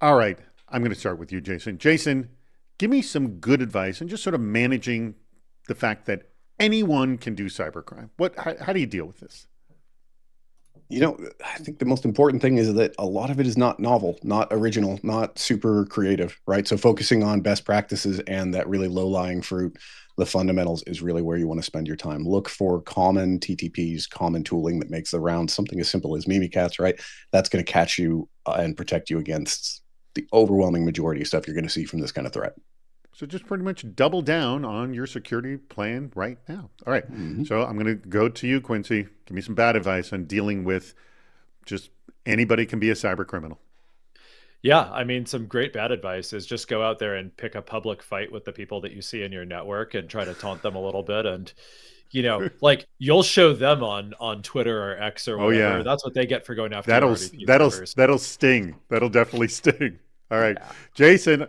All right. I'm going to start with you, Jason. Jason, give me some good advice and just sort of managing the fact that anyone can do cybercrime. How do you deal with this? I think the most important thing is that a lot of it is not novel, not original, not super creative, right? So focusing on best practices and that really low-lying fruit, the fundamentals is really where you want to spend your time. Look for common TTPs, common tooling that makes the round something as simple as Mimikatz, right? That's going to catch you and protect you against the overwhelming majority of stuff you're going to see from this kind of threat. So just pretty much double down on your security plan right now. All right. Mhm. So I'm going to go to you, Quincy. Give me some bad advice on dealing with just anybody can be a cyber criminal. Yeah, I mean, some great bad advice is just go out there and pick a public fight with the people that you see in your network and try to taunt them a little bit. And, like you'll show them on Twitter or X or Oh whatever. yeah. That's what they get for going after your That'll RDP that'll servers. that'll sting. That'll definitely sting. All right. Yeah. Jason,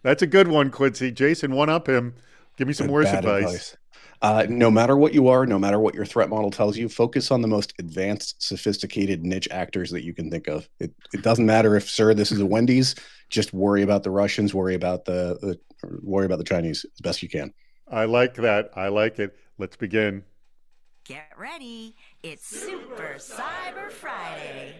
that's a good one, Quincy. Jason, one up him. Give me some worse Bad advice. advice. No matter what you are, no matter what your threat model tells you, focus on the most advanced, sophisticated niche actors that you can think of. It doesn't matter if, sir, this is a Wendy's. Just worry about the Russians. Worry about the Chinese as best you can. I like that. I like it. Let's begin. Get ready. It's Super Cyber Friday.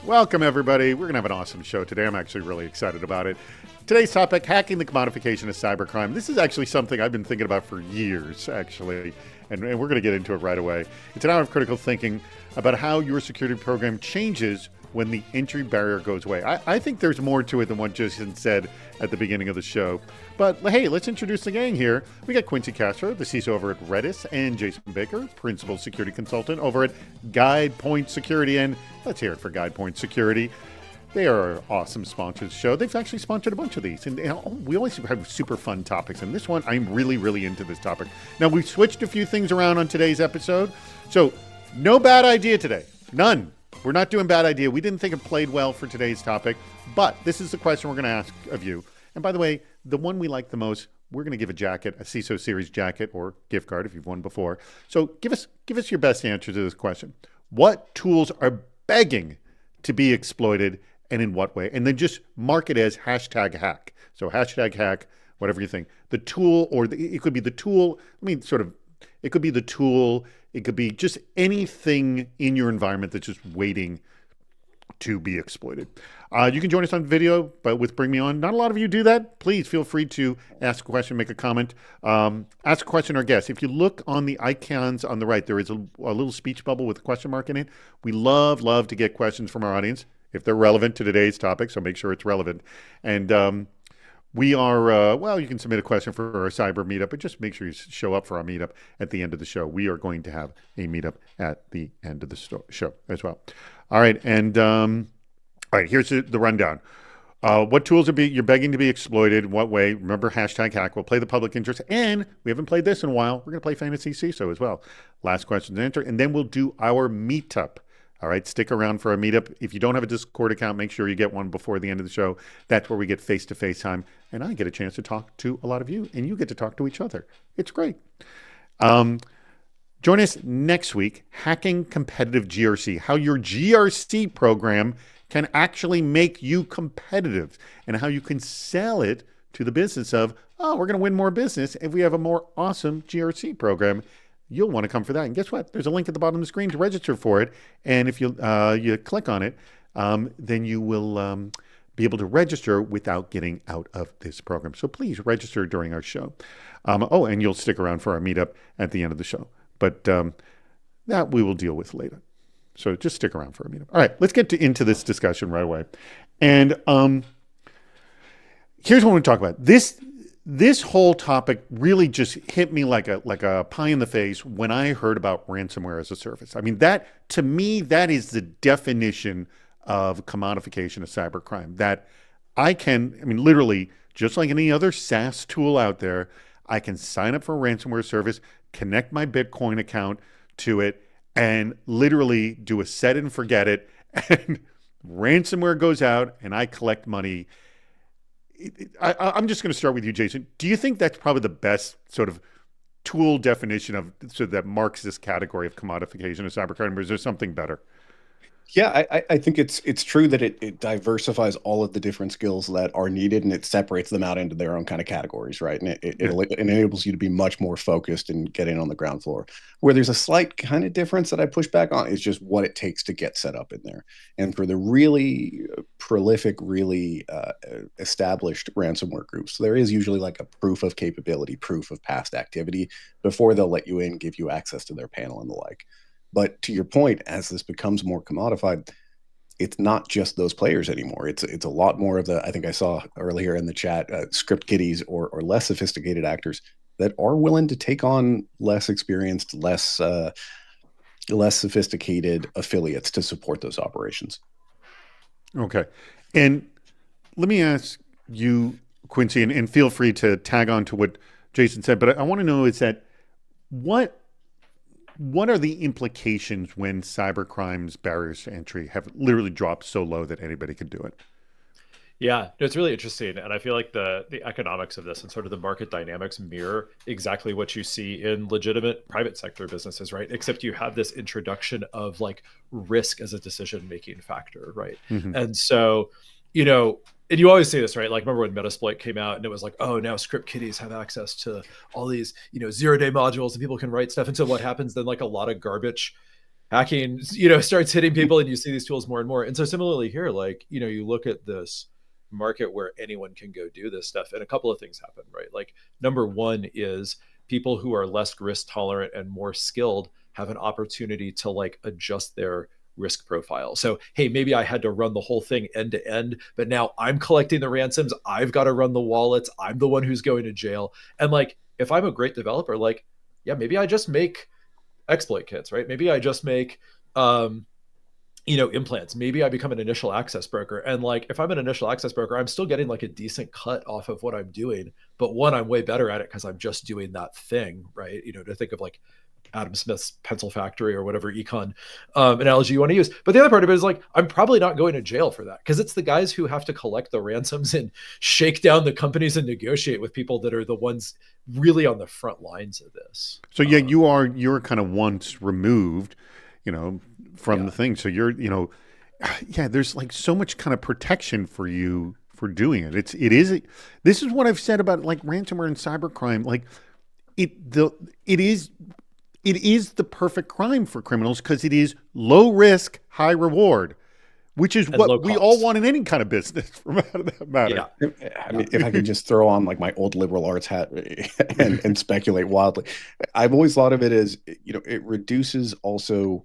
Welcome, everybody. We're going to have an awesome show today. I'm actually really excited about it. Today's topic, hacking the commodification of cybercrime. This is actually something I've been thinking about for years, actually, and we're going to get into it right away. It's an hour of critical thinking about how your security program changes when the entry barrier goes away. I think there's more to it than what Jason said at the beginning of the show. But hey, let's introduce the gang here. We got Quincy Castro, the CISO over at Redis, and Jason Baker, Principal Security Consultant over at GuidePoint Security. And let's hear it for GuidePoint Security. They are an awesome sponsor of the show. They've actually sponsored a bunch of these. And we always have super fun topics. And this one, I'm really, really into this topic. Now, we've switched a few things around on today's episode. So no bad idea today. None. We're not doing bad idea. We didn't think it played well for today's topic, but this is the question we're going to ask of you. And by the way, the one we like the most, we're going to give a jacket, a CISO series jacket or gift card if you've won before. So give us your best answer to this question. What tools are begging to be exploited and in what way? And then just mark it as hashtag hack. So hashtag hack, whatever you think. The tool it could be the tool. It could be the tool. It could be just anything in your environment that's just waiting to be exploited. You can join us on video, but with Bring Me On, not a lot of you do that. Please feel free to ask a question, make a comment, ask a question or guess. If you look on the icons on the right, there is a little speech bubble with a question mark in it. We love to get questions from our audience if they're relevant to today's topic, so make sure it's relevant. And we are, you can submit a question for our cyber meetup, but just make sure you show up for our meetup at the end of the show. We are going to have a meetup at the end of the show as well. All right. And all right, here's the rundown. What tools you're begging to be exploited? In what way? Remember, hashtag hack. We'll play the public interest. And we haven't played this in a while. We're going to play Fantasy CISO as well. Last question and answer. And then we'll do our meetup. All right, stick around for a meetup. If you don't have a Discord account, make sure you get one before the end of the show. That's where we get face-to-face time, and I get a chance to talk to a lot of you, and you get to talk to each other. It's great. Join us next week, Hacking Competitive GRC, how your GRC program can actually make you competitive and how you can sell it to the business of, we're going to win more business if we have a more awesome GRC program. You'll want to come for that. And guess what? There's a link at the bottom of the screen to register for it. And if you click on it, then you will be able to register without getting out of this program. So please register during our show. And you'll stick around for our meetup at the end of the show. But that we will deal with later. So just stick around for a meetup. All right, let's get into this discussion right away. And here's what we're going to talk about. This whole topic really just hit me like a pie in the face when I heard about ransomware as a service. I mean, to me, that is the definition of commodification of cybercrime. That literally, just like any other SaaS tool out there, I can sign up for a ransomware service, connect my Bitcoin account to it, and literally do a set and forget it, and ransomware goes out, and I collect money. I'm just going to start with you, Jason. Do you think that's probably the best sort of tool definition that marks this category of commodification of cybercrime, or is there something better? Yeah, I think it's true that it diversifies all of the different skills that are needed, and it separates them out into their own kind of categories, right? And Yeah. it enables you to be much more focused and get in on the ground floor. Where there's a slight kind of difference that I push back on is just what it takes to get set up in there. And for the really prolific, really established ransomware groups, there is usually like a proof of capability, proof of past activity before they'll let you in, give you access to their panel and the like. But to your point, as this becomes more commodified, it's not just those players anymore. It's a lot more of the, I think I saw earlier in the chat, script kiddies or less sophisticated actors that are willing to take on less experienced, less sophisticated affiliates to support those operations. Okay. And let me ask you, Quincy, and feel free to tag on to what Jason said, but I want to know is that what are the implications when cybercrime's barriers to entry have literally dropped so low that anybody could do it? Yeah, no, it's really interesting. And I feel like the economics of this and sort of the market dynamics mirror exactly what you see in legitimate private sector businesses, right? Except you have this introduction of like risk as a decision-making factor, right? Mm-hmm. And so, and you always say this, right? Like, remember when Metasploit came out and it was like, oh, now script kiddies have access to all these, zero-day modules and people can write stuff. And so what happens then, like a lot of garbage hacking, starts hitting people and you see these tools more and more. And so similarly here, like, you look at this market where anyone can go do this stuff and a couple of things happen, right? Like, number one is people who are less risk tolerant and more skilled have an opportunity to like adjust their risk profile. So, hey, maybe I had to run the whole thing end to end, but now I'm collecting the ransoms. I've got to run the wallets. I'm the one who's going to jail. And like, if I'm a great developer, like, yeah, maybe I just make exploit kits, right? Maybe I just make, implants. Maybe I become an initial access broker. And like, if I'm an initial access broker, I'm still getting like a decent cut off of what I'm doing. But one, I'm way better at it because I'm just doing that thing, right? To think of like Adam Smith's pencil factory or whatever econ analogy you want to use. But the other part of it is like, I'm probably not going to jail for that because it's the guys who have to collect the ransoms and shake down the companies and negotiate with people that are the ones really on the front lines of this. So yeah, you're kind of once removed, from the thing. So you're, there's like so much kind of protection for you for doing it. This is what I've said about like ransomware and cybercrime. Like it is the perfect crime for criminals because it is low risk, high reward, which is what we all want in any kind of business for that matter. Yeah. I mean, if I could just throw on like my old liberal arts hat and speculate wildly, I've always thought of it as, it reduces also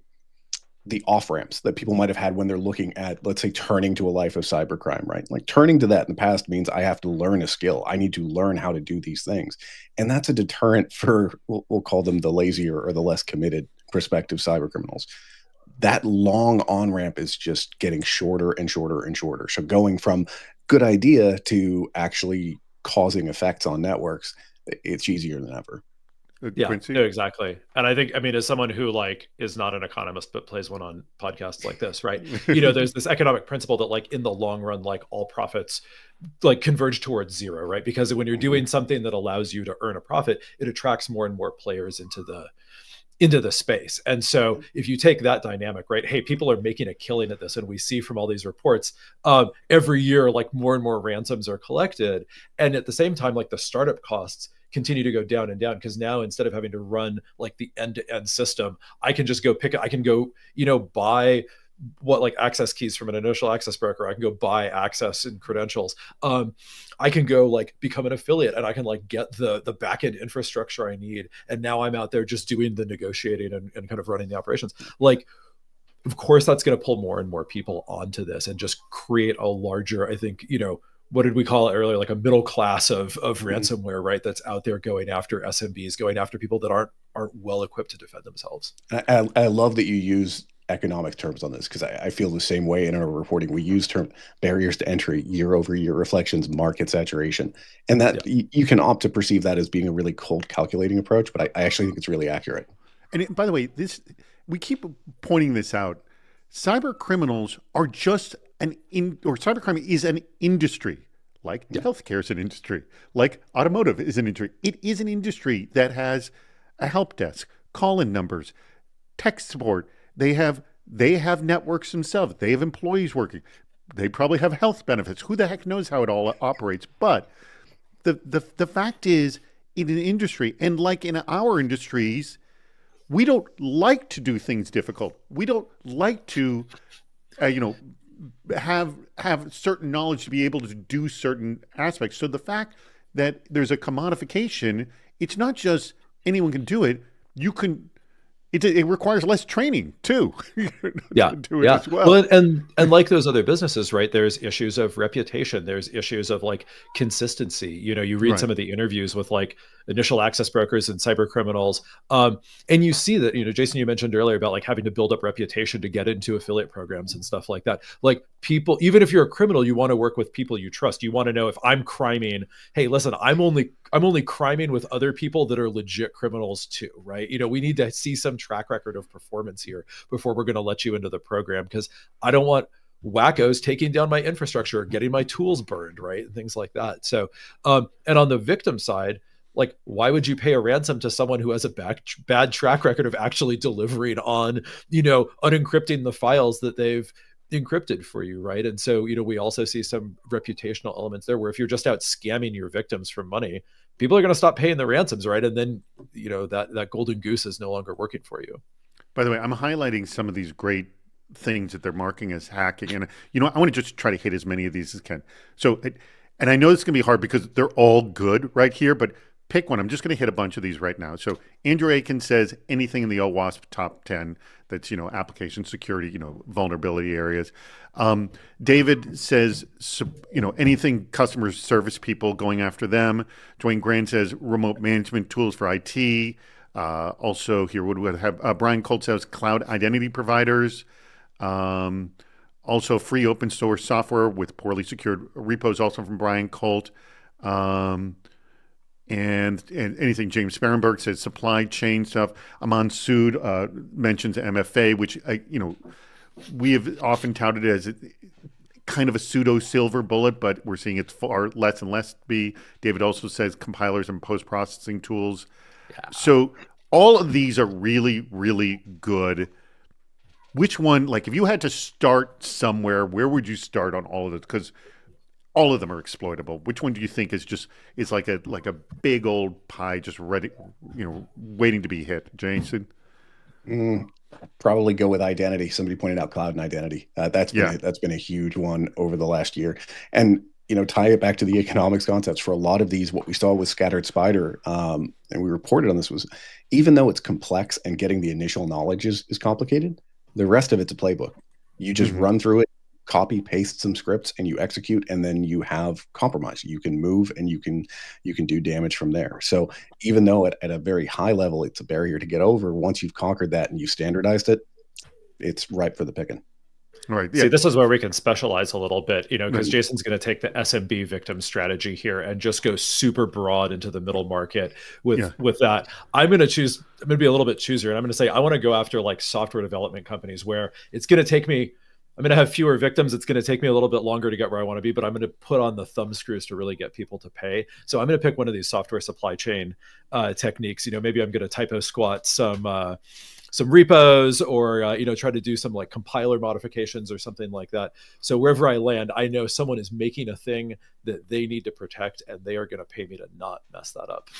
the off-ramps that people might have had when they're looking at, let's say, turning to a life of cybercrime, right? Like turning to that in the past means I have to learn a skill. I need to learn how to do these things. And that's a deterrent for, we'll call them the lazier or the less committed prospective cybercriminals. That long on-ramp is just getting shorter and shorter and shorter. So going from good idea to actually causing effects on networks, it's easier than ever. Yeah, Quincy? no, exactly. And I think, as someone who like is not an economist, but plays one on podcasts like this, right? There's this economic principle that like in the long run, like all profits like converge towards zero, right? Because when you're doing something that allows you to earn a profit, it attracts more and more players into the space. And so if you take that dynamic, right, hey, people are making a killing at this. And we see from all these reports, every year, like more and more ransoms are collected. And at the same time, like the startup costs continue to go down and down because now instead of having to run like the end-to-end system, I can just go buy what like access keys from an initial access broker. I can go buy access and credentials. I can go like become an affiliate and I can like get the backend infrastructure I need. And now I'm out there just doing the negotiating and kind of running the operations. Like, of course, that's going to pull more and more people onto this and just create a larger, I think, what did we call it earlier? Like a middle class of ransomware, right? That's out there going after SMBs, going after people that aren't well equipped to defend themselves. I love that you use economic terms on this because I feel the same way in our reporting. We use term barriers to entry, year over year reflections, market saturation, and that you can opt to perceive that as being a really cold calculating approach, but I actually think it's really accurate. And by the way, we keep pointing this out. Cyber criminals are just cybercrime is an industry. Like healthcare is an industry, like automotive is an industry. It is an industry that has a help desk, call-in numbers, tech support. They have they have networks themselves. They have employees working. They probably have health benefits. Who the heck knows how it all operates? But the fact is, in an industry, and like in our industries, we don't like to do things difficult. We don't like to, you know, have certain knowledge to be able to do certain aspects. So the fact that there's a commodification, it's not just anyone can do it. You can. It requires less training too. Yeah, to do it yeah. as well. And like those other businesses, right? There's issues of reputation. There's issues of like consistency. You know, you read Right. some of the interviews with like initial access brokers and cyber criminals, and you see that. You know, Jason, you mentioned earlier about like having to build up reputation to get into affiliate programs and stuff like that. Like people, even if you're a criminal, you want to work with people you trust. You want to know if I'm criming. Hey, listen, I'm only criming with other people that are legit criminals too, right? You know, we need to see some track record of performance here before we're going to let you into the program, because I don't want wackos taking down my infrastructure or getting my tools burned, right? And things like that. So, and on the victim side, like, why would you pay a ransom to someone who has a bad track record of actually delivering on, you know, unencrypting the files that they've encrypted for you, right? And so, you know, we also see some reputational elements there where if you're just out scamming your victims for money, people are going to stop paying the ransoms, right? And then, you know, that golden goose is no longer working for you. By the way, I'm highlighting some of these great things that they're marking as hacking, and you know, I want to just try to hit as many of these as I can. So, and I know it's going to be hard because they're all good right here, but pick one. I'm just going to hit a bunch of these right now. So Andrew Aiken says anything in the OWASP top 10 that's, you know, application security, you know, vulnerability areas. David says, you know, anything customer service people, going after them. Dwayne Grant says remote management tools for IT. Also here, what do we have? Brian Colt says cloud identity providers. Also free open source software with poorly secured repos, also from Brian Colt. And anything James Sparenberg says supply chain stuff. Aman Sood mentions MFA, which you know, we have often touted as kind of a pseudo silver bullet, but we're seeing it's far less and less be. David also says compilers and post processing tools. Yeah. So all of these are really, really good. Which one, like, if you had to start somewhere, where would you start on all of it? Because all of them are exploitable. Which one do you think is like a big old pie just ready, you know, waiting to be hit? Jason? Probably go with identity. Somebody pointed out cloud and identity. That's been a huge one over the last year. And, you know, tie it back to the economics concepts. For a lot of these, what we saw with Scattered Spider, and we reported on this, was even though it's complex and getting the initial knowledge is complicated, the rest of it's a playbook. You just run through it, copy, paste some scripts, and you execute, and then you have compromise. You can move and you can do damage from there. So even though at a very high level, it's a barrier to get over, once you've conquered that and you've standardized it, it's ripe for the picking. Right. Yeah. See, this is where we can specialize a little bit, you know, because Jason's going to take the SMB victim strategy here and just go super broad into the middle market with that. I'm going to be a little bit choosier, and I'm going to say I want to go after like software development companies where it's going to take me, I'm going to have fewer victims. It's going to take me a little bit longer to get where I want to be, but I'm going to put on the thumb screws to really get people to pay. So I'm going to pick one of these software supply chain techniques. You know, maybe I'm going to typo squat some repos, or you know, try to do some like compiler modifications or something like that. So wherever I land, I know someone is making a thing that they need to protect, and they are going to pay me to not mess that up.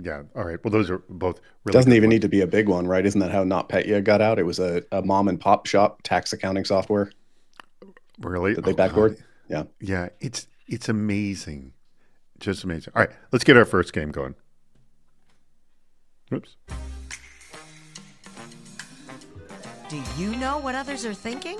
Yeah. All right. Well, those are both really doesn't even need to be a big one, right? Isn't that how NotPetya got out? It was a mom and pop shop tax accounting software. Really? That they backdoor? Yeah. Yeah. It's amazing. Just amazing. All right. Let's get our first game going. Oops. Do you know what others are thinking?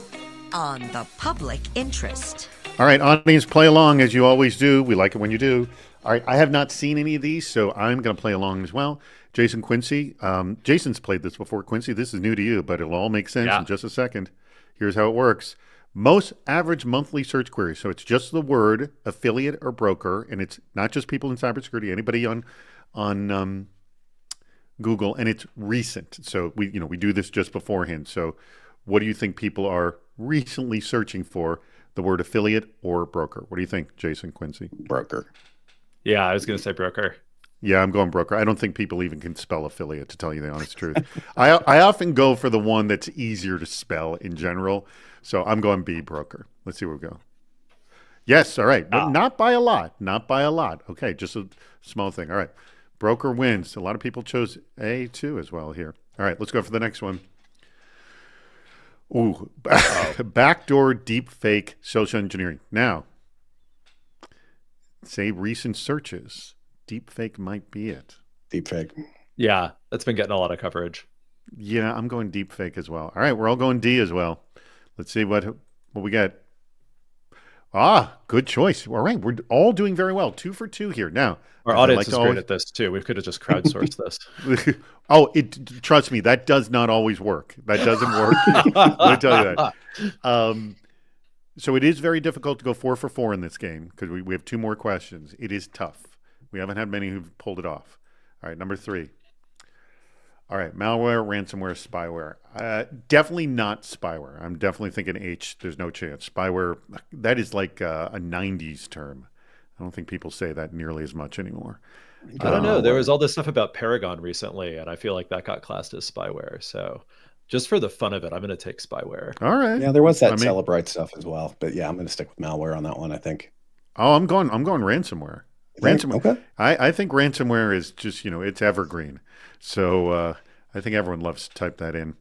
On the public interest. All right, audience, play along as you always do. We like it when you do. All right, I have not seen any of these, so I'm going to play along as well. Jason Quincy, Jason's played this before. Quincy, this is new to you, but it'll all make sense in just a second. Here's how it works. Most average monthly search queries. So it's just the word affiliate or broker, and it's not just people in cybersecurity, anybody on Google, and it's recent. So we do this just beforehand. So what do you think people are recently searching for? The word affiliate or broker? What do you think, Jason Quincy? Broker. Yeah, I was going to say broker. Yeah, I'm going broker. I don't think people even can spell affiliate, to tell you the honest truth. I often go for the one that's easier to spell in general. So I'm going B, broker. Let's see where we go. Yes, all right. But not by a lot. Not by a lot. Okay, just a small thing. All right. Broker wins. A lot of people chose A too as well here. All right, let's go for the next one. Ooh, backdoor deep fake social engineering. Now, say recent searches. Deepfake might be it. Deepfake. Yeah, that's been getting a lot of coverage. Yeah, I'm going deepfake as well. All right, we're all going D as well. Let's see what we get. Good choice. All right, we're all doing very well. 2 for 2 here. Now, our audience is great at this too. We could have just crowdsourced this. Trust me, that does not always work. That doesn't work. Let me tell you that. So it is very difficult to go 4 for 4 in this game because we have 2 more questions. It is tough. We haven't had many who've pulled it off. All right, number 3. All right, malware, ransomware, spyware. Definitely not spyware. I'm definitely thinking H. There's no chance. Spyware, that is like a 90s term. I don't think people say that nearly as much anymore. I don't know. There was all this stuff about Paragon recently, and I feel like that got classed as spyware. So just for the fun of it, I'm going to take spyware. All right. Yeah, there was that Celebrite stuff as well. But yeah, I'm going to stick with malware on that one, I think. Oh, I'm going ransomware. Ransomware. Okay. I think ransomware is just, it's evergreen. So I think everyone loves to type that in.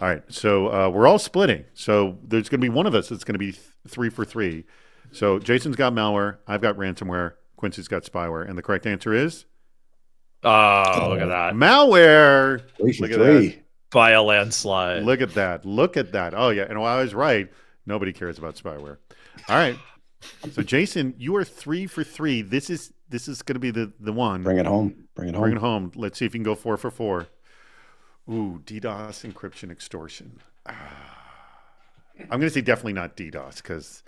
All right. So we're all splitting. So there's going to be one of us that's going to be 3 for 3. So Jason's got malware. I've got ransomware. Quincy's got spyware. And the correct answer is? Oh, look at that. Malware. 3 for Look at 3. that. By a landslide. Look at that. Look at that. Oh, yeah. And while I was right, nobody cares about spyware. All right. So Jason, you are 3 for 3. This is going to be the one. Bring it home. Bring it home. Bring it home. Let's see if you can go 4 for 4. Ooh, DDoS, encryption, extortion. I'm going to say definitely not DDoS because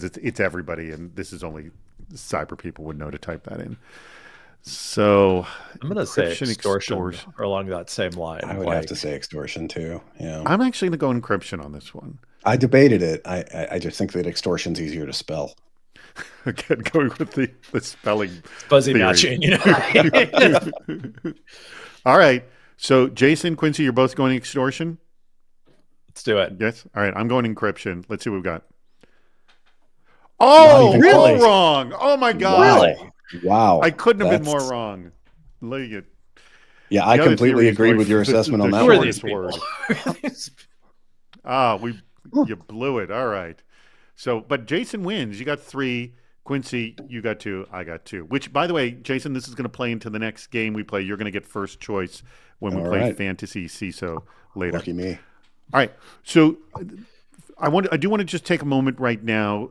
it's everybody, and this is only cyber people would know to type that in. So I'm going to say extortion or along that same line. I would have to say extortion too. Yeah, I'm actually going to go encryption on this one. I debated it. I just think that extortion's easier to spell. Again, going with the spelling fuzzy theory. Matching. All right. So Jason, Quincy, you're both going extortion? Let's do it. Yes. All right. I'm going encryption. Let's see what we've got. Oh, really? All wrong. Oh my God. Really? Wow. I couldn't have been more wrong. Look at Yeah, I completely agree with your assessment on that one. You blew it. All right. So, but Jason wins. You got 3. Quincy, you got 2. I got 2. Which, by the way, Jason, this is going to play into the next game we play. You're going to get first choice when we play Fantasy CISO later. Lucky me. All right. So I do want to just take a moment right now.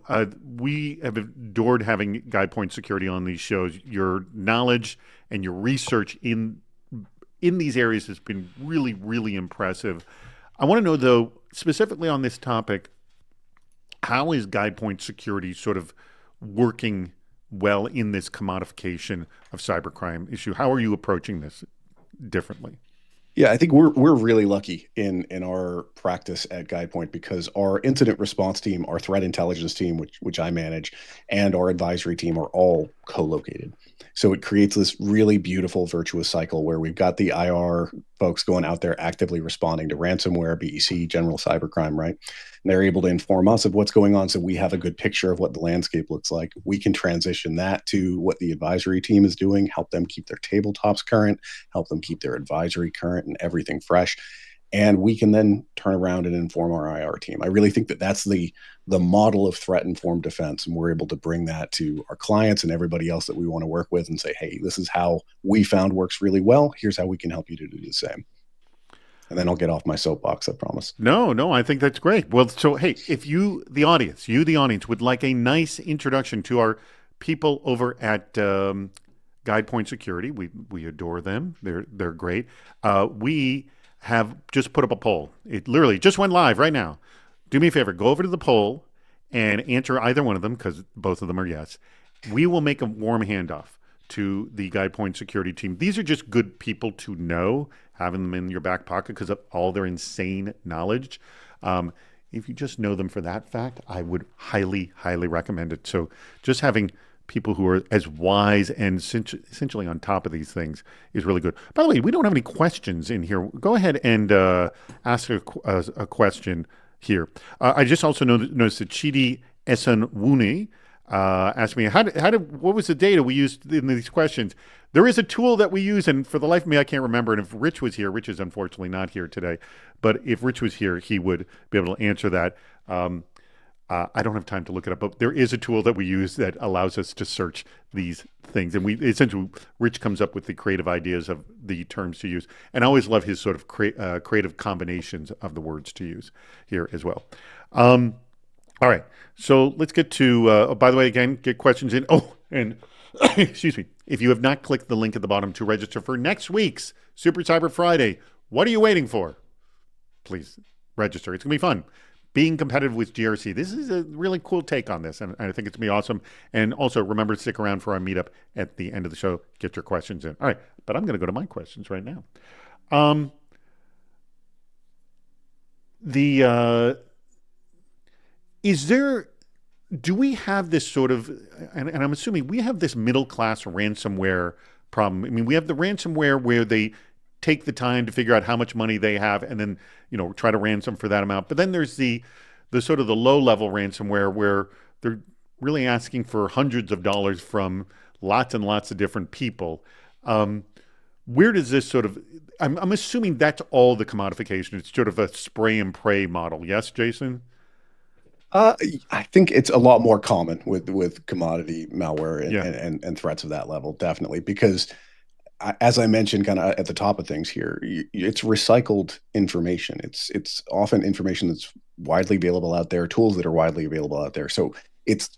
We have adored having GuidePoint Security on these shows. Your knowledge and your research in these areas has been really, really impressive. I want to know, though, specifically on this topic, how is GuidePoint Security sort of working well in this commodification of cybercrime issue? How are you approaching this differently? Yeah, I think we're really lucky in our practice at GuidePoint because our incident response team, our threat intelligence team, which I manage, and our advisory team are all co-located. So it creates this really beautiful virtuous cycle where we've got the IR folks going out there actively responding to ransomware, BEC, general cybercrime, right? And they're able to inform us of what's going on so we have a good picture of what the landscape looks like. We can transition that to what the advisory team is doing, help them keep their tabletops current, help them keep their advisory current and everything fresh. And we can then turn around and inform our IR team. I really think that that's the model of threat-informed defense, and we're able to bring that to our clients and everybody else that we want to work with and say, hey, this is how we found works really well. Here's how we can help you to do the same. And then I'll get off my soapbox, I promise. No, I think that's great. Well, so, hey, if you, the audience, would like a nice introduction to our people over at GuidePoint Security, we adore them. They're great. We have just put up a poll. It literally just went live right now. Do me a favor, go over to the poll and answer either one of them because both of them are yes. We will make a warm handoff to the GuidePoint Security team. These are just good people to know, having them in your back pocket because of all their insane knowledge. If you just know them for that fact, I would highly, highly recommend it. So just having people who are as wise and essentially on top of these things is really good. By the way, we don't have any questions in here. Go ahead and ask a question here. I just also noticed that Chidi Esanwuni asked me, what was the data we used in these questions? There is a tool that we use, and for the life of me, I can't remember. And if Rich was here, Rich is unfortunately not here today, but if Rich was here, he would be able to answer that. I don't have time to look it up, but there is a tool that we use that allows us to search these things. And Rich comes up with the creative ideas of the terms to use. And I always love his sort of creative combinations of the words to use here as well. All right. So let's get to, by the way, again, get questions in. Oh, and excuse me. If you have not clicked the link at the bottom to register for next week's Super Cyber Friday, what are you waiting for? Please register. It's going to be fun. Being competitive with GRC. This is a really cool take on this, and I think it's going to be awesome. And also, remember to stick around for our meetup at the end of the show. Get your questions in. All right, but I'm going to go to my questions right now. Do we have this sort of, and I'm assuming we have this middle-class ransomware problem. I mean, we have the ransomware where they take the time to figure out how much money they have and then, try to ransom for that amount. But then there's the sort of the low-level ransomware where they're really asking for hundreds of dollars from lots and lots of different people. Where does this sort of, I'm assuming that's all the commodification. It's sort of a spray and pray model. Yes, Jason? I think it's a lot more common with commodity malware and, Yeah. and threats of that level, definitely, because as I mentioned kind of at the top of things here, it's recycled information. It's often information that's widely available out there, tools that are widely available out there. So it's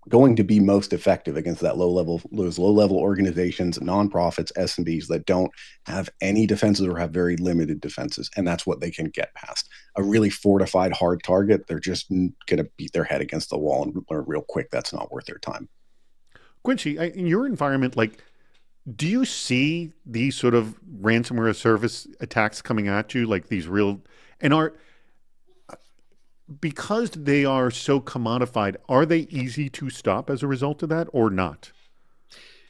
going to be most effective against those low level organizations, nonprofits, SMBs that don't have any defenses or have very limited defenses. And that's what they can get past. A really fortified hard target, they're just going to beat their head against the wall and learn real quick that's not worth their time. Quincy, in your environment, do you see these sort of ransomware service attacks coming at you, like these real, and because they are so commodified, are they easy to stop as a result of that or not?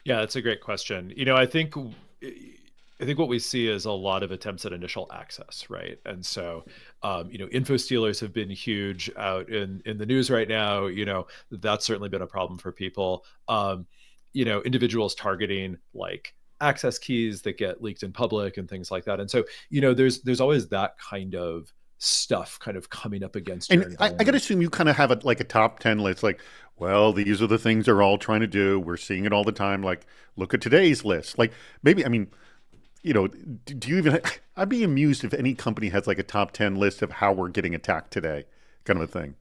Yeah, that's a great question. I think what we see is a lot of attempts at initial access, right? And so, info stealers have been huge out in the news right now. That's certainly been a problem for people. Individuals targeting like access keys that get leaked in public and things like that. And so, there's always that kind of stuff kind of coming up against you. And I got to assume you kind of have a top 10 list, like, well, these are the things they're all trying to do. We're seeing it all the time. Like, look at today's list. Like, maybe, do you even, I'd be amused if any company has like a top 10 list of how we're getting attacked today, kind of a thing.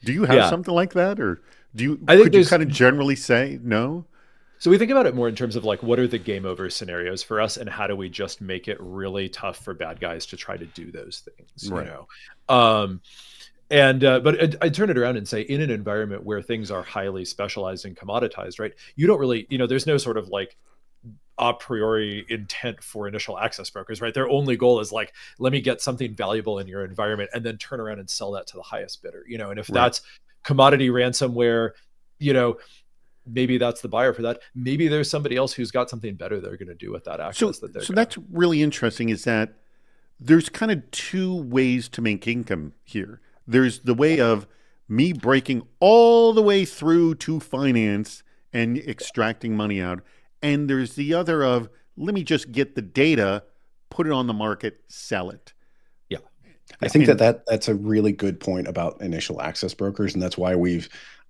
Do you have something like that? Or could you kind of generally say no? So we think about it more in terms of like, what are the game over scenarios for us, and how do we just make it really tough for bad guys to try to do those things, right. But I turn it around and say, in an environment where things are highly specialized and commoditized, right? You don't really, there's no sort of like a priori intent for initial access brokers, right? Their only goal is like, let me get something valuable in your environment and then turn around and sell that to the highest bidder, and if that's commodity ransomware, maybe that's the buyer for that. Maybe there's somebody else who's got something better they're going to do with that access. So that's really interesting, is that there's kind of two ways to make income here. There's the way of me breaking all the way through to finance and extracting money out. And there's the other of, let me just get the data, put it on the market, sell it. Yeah. I think that's a really good point about initial access brokers. And that's why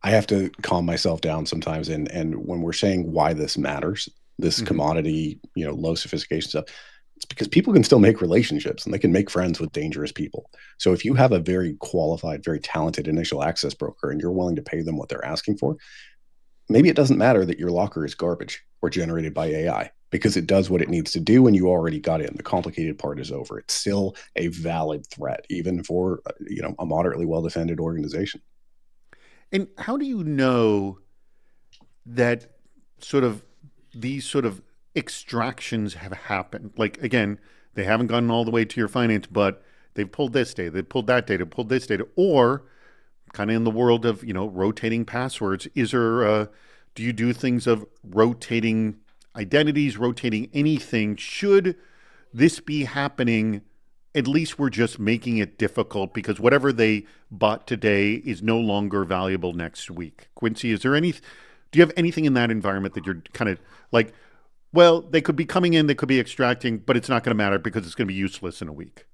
I have to calm myself down sometimes. And when we're saying why this matters, this commodity, low sophistication stuff, it's because people can still make relationships and they can make friends with dangerous people. So if you have a very qualified, very talented initial access broker and you're willing to pay them what they're asking for, maybe it doesn't matter that your locker is garbage or generated by AI, because it does what it needs to do and you already got in. The complicated part is over. It's still a valid threat, even for a moderately well-defended organization. And how do you know that these sort of extractions have happened? Like, again, they haven't gotten all the way to your finance, but they've pulled this data, they've pulled that data, pulled this data, or kind of in the world of, rotating passwords, is there Do you do things of rotating identities, rotating anything? Should this be happening, at least we're just making it difficult because whatever they bought today is no longer valuable next week. Quincy, do you have anything in that environment that you're kind of like, well, they could be coming in, they could be extracting, but it's not going to matter because it's going to be useless in a week?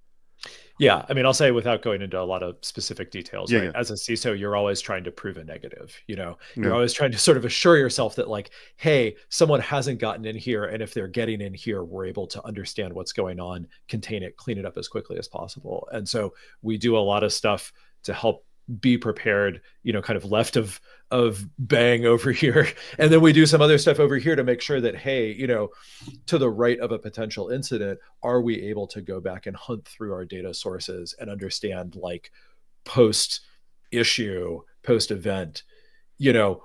Yeah, I mean, I'll say without going into a lot of specific details, Yeah, right? yeah. As a CISO, you're always trying to prove a negative. You're Yeah. always trying to sort of assure yourself that like, hey, someone hasn't gotten in here, and if they're getting in here, we're able to understand what's going on, contain it, clean it up as quickly as possible. And so we do a lot of stuff to help be prepared, kind of left of bang over here. And then we do some other stuff over here to make sure that, hey, to the right of a potential incident, are we able to go back and hunt through our data sources and understand like post issue, post event,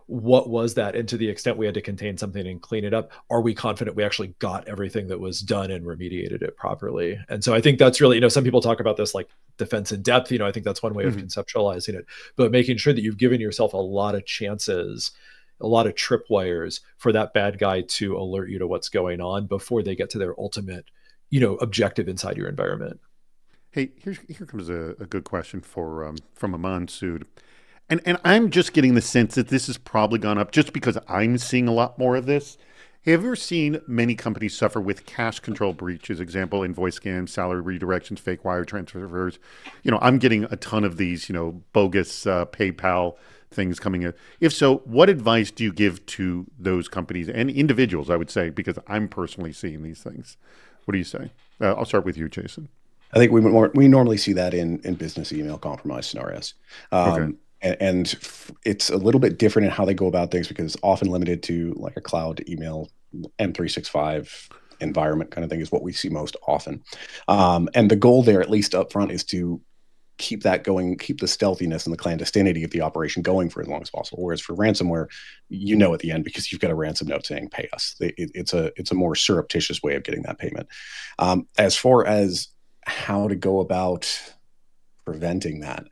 what was that? And to the extent we had to contain something and clean it up, are we confident we actually got everything that was done and remediated it properly? And so I think that's really, some people talk about this like defense in depth, I think that's one way of conceptualizing it, but making sure that you've given yourself a lot of chances, a lot of tripwires for that bad guy to alert you to what's going on before they get to their ultimate, objective inside your environment. Hey, here comes a good question from Aman Sood. And I'm just getting the sense that this has probably gone up just because I'm seeing a lot more of this. Have you ever seen many companies suffer with cash control breaches? Example, invoice scams, salary redirections, fake wire transfers. I'm getting a ton of these, bogus PayPal things coming in. If so, what advice do you give to those companies and individuals, I would say, because I'm personally seeing these things? What do you say? I'll start with you, Jason. I think we normally see that in business email compromise scenarios. Okay. And it's a little bit different in how they go about things because it's often limited to like a cloud email M365 environment kind of thing is what we see most often. And the goal there, at least up front, is to keep that going, keep the stealthiness and the clandestinity of the operation going for as long as possible. Whereas for ransomware, at the end because you've got a ransom note saying pay us. It's a more surreptitious way of getting that payment. As far as how to go about preventing that,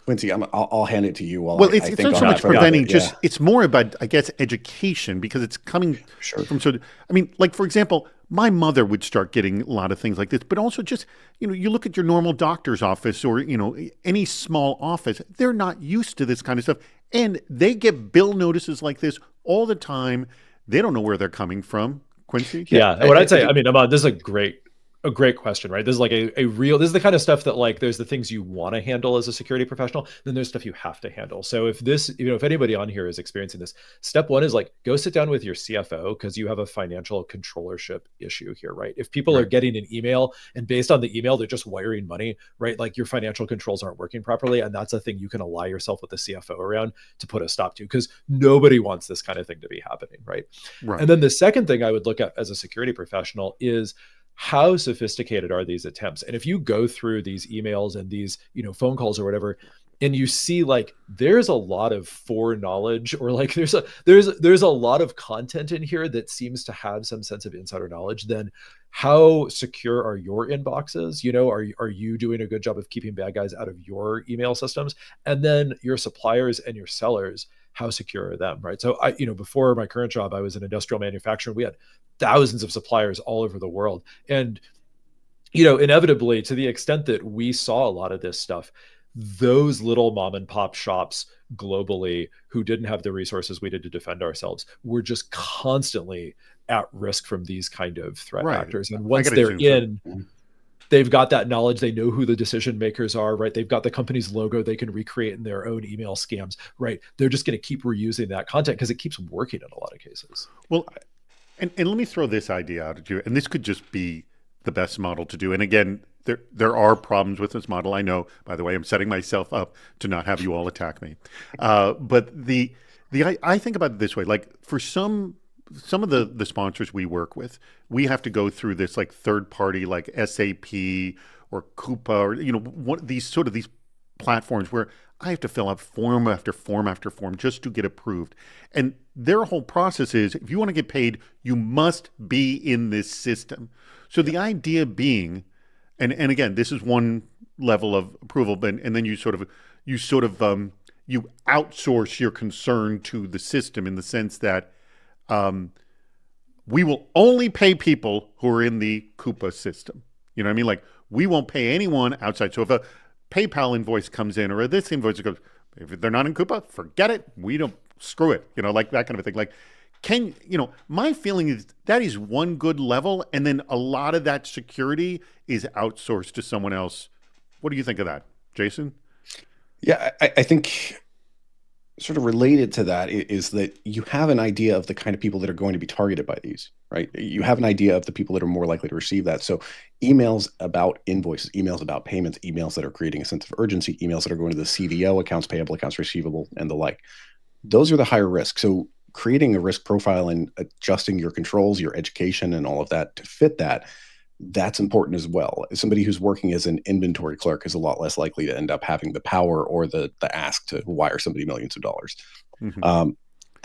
Quincy, I'll hand it to you. It's not so much preventing, it's more about, I guess, education because it's coming from for example, my mother would start getting a lot of things like this, but also just, you look at your normal doctor's office or, any small office, they're not used to this kind of stuff. And they get bill notices like this all the time. They don't know where they're coming from. Quincy? Yeah. What I'd say, Ahmad, this is a great question, right? This is like a real, this is the kind of stuff that like, there's the things you want to handle as a security professional, then there's stuff you have to handle. So if this, if anybody on here is experiencing this, step one is like, go sit down with your CFO because you have a financial controllership issue here, right? If people are getting an email and based on the email, they're just wiring money, right? Like your financial controls aren't working properly. And that's a thing you can ally yourself with the CFO around to put a stop to because nobody wants this kind of thing to be happening, right? And then the second thing I would look at as a security professional is how sophisticated are these attempts? And if you go through these emails and these, phone calls or whatever, and you see like there's a lot of foreknowledge or like there's a lot of content in here that seems to have some sense of insider knowledge, then how secure are your inboxes? Are you doing a good job of keeping bad guys out of your email systems? And then your suppliers and your sellers, how secure are them, right? So before my current job, I was in industrial manufacturing. We had thousands of suppliers all over the world. And, inevitably, to the extent that we saw a lot of this stuff, those little mom and pop shops globally who didn't have the resources we did to defend ourselves were just constantly at risk from these kind of threat actors. And once they're in, they've got that knowledge. They know who the decision makers are, right? They've got the company's logo they can recreate in their own email scams, right? They're just going to keep reusing that content because it keeps working in a lot of cases. Well, and let me throw this idea out at you, and this could just be the best model to do. And again, there are problems with this model. I know, by the way, I'm setting myself up to not have you all attack me. But I think about it this way, like for some of the sponsors we work with, we have to go through this like third party, like SAP or Coupa or, these platforms where I have to fill out form after form after form just to get approved. And their whole process is if you want to get paid, you must be in this system. So the idea being, and again, this is one level of approval, and then you sort of, you sort of you outsource your concern to the system in the sense that we will only pay people who are in the Coupa system. You know what I mean? Like, we won't pay anyone outside. So if a PayPal invoice comes in, or this invoice goes, if they're not in Coupa, forget it. We don't, screw it. You know, like that kind of a thing. Like, my feeling is that is one good level, and then a lot of that security is outsourced to someone else. What do you think of that, Jason? Yeah, I think sort of related to that is that you have an idea of the kind of people that are going to be targeted by these, right? You have an idea of the people that are more likely to receive that. So emails about invoices, emails about payments, emails that are creating a sense of urgency, emails that are going to the CDO, accounts payable, accounts receivable, and the like. Those are the higher risk. So creating a risk profile and adjusting your controls, your education, and all of that to fit that, that's important as well. Somebody who's working as an inventory clerk is a lot less likely to end up having the power or the ask to wire somebody millions of dollars. And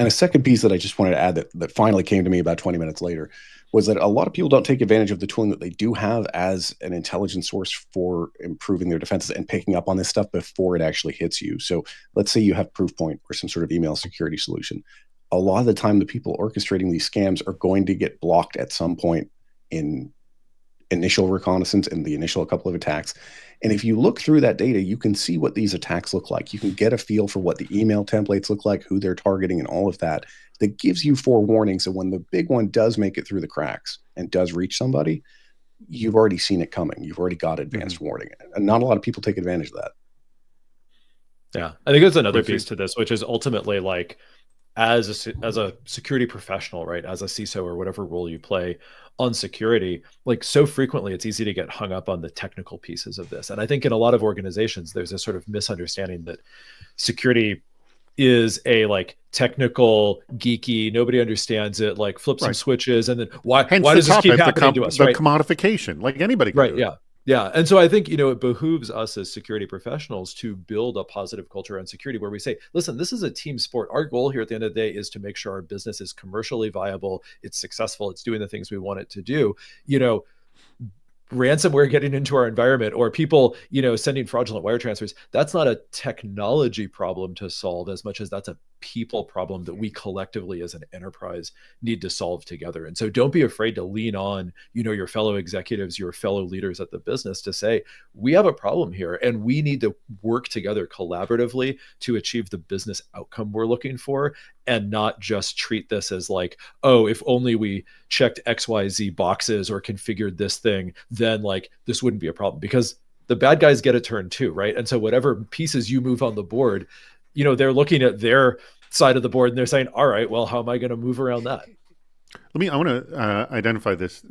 a second piece that I just wanted to add that finally came to me about 20 minutes later was that a lot of people don't take advantage of the tooling that they do have as an intelligence source for improving their defenses and picking up on this stuff before it actually hits you. So let's say you have Proofpoint or some sort of email security solution. A lot of the time, the people orchestrating these scams are going to get blocked at some point in initial reconnaissance and the initial couple of attacks. And if you look through that data, you can see what these attacks look like. You can get a feel for what the email templates look like, who they're targeting, and all of that. That gives you forewarning. So when the big one does make it through the cracks and does reach somebody, you've already seen it coming. You've already got advanced warning. And not a lot of people take advantage of that. Yeah, I think there's another piece to this, which is ultimately like, as a security professional, right, as a CISO or whatever role you play on security, like, so frequently it's easy to get hung up on the technical pieces of this. And I think in a lot of organizations, there's a sort of misunderstanding that security is a like technical, geeky, nobody understands it, like flip some switches, and then why does this keep happening to us? The commodification, like anybody can do it. Yeah. And so I think, it behooves us as security professionals to build a positive culture around security where we say, listen, this is a team sport. Our goal here at the end of the day is to make sure our business is commercially viable, it's successful, it's doing the things we want it to do. Ransomware getting into our environment, or people, sending fraudulent wire transfers, that's not a technology problem to solve as much as that's a people problem that we collectively as an enterprise need to solve together. And so don't be afraid to lean on, your fellow executives, your fellow leaders at the business to say, we have a problem here and we need to work together collaboratively to achieve the business outcome we're looking for, and not just treat this as like, oh, if only we checked XYZ boxes or configured this thing, then like this wouldn't be a problem, because the bad guys get a turn too, right? And so whatever pieces you move on the board, they're looking at their side of the board and they're saying, all right, well, how am I going to move around that? I want to identify this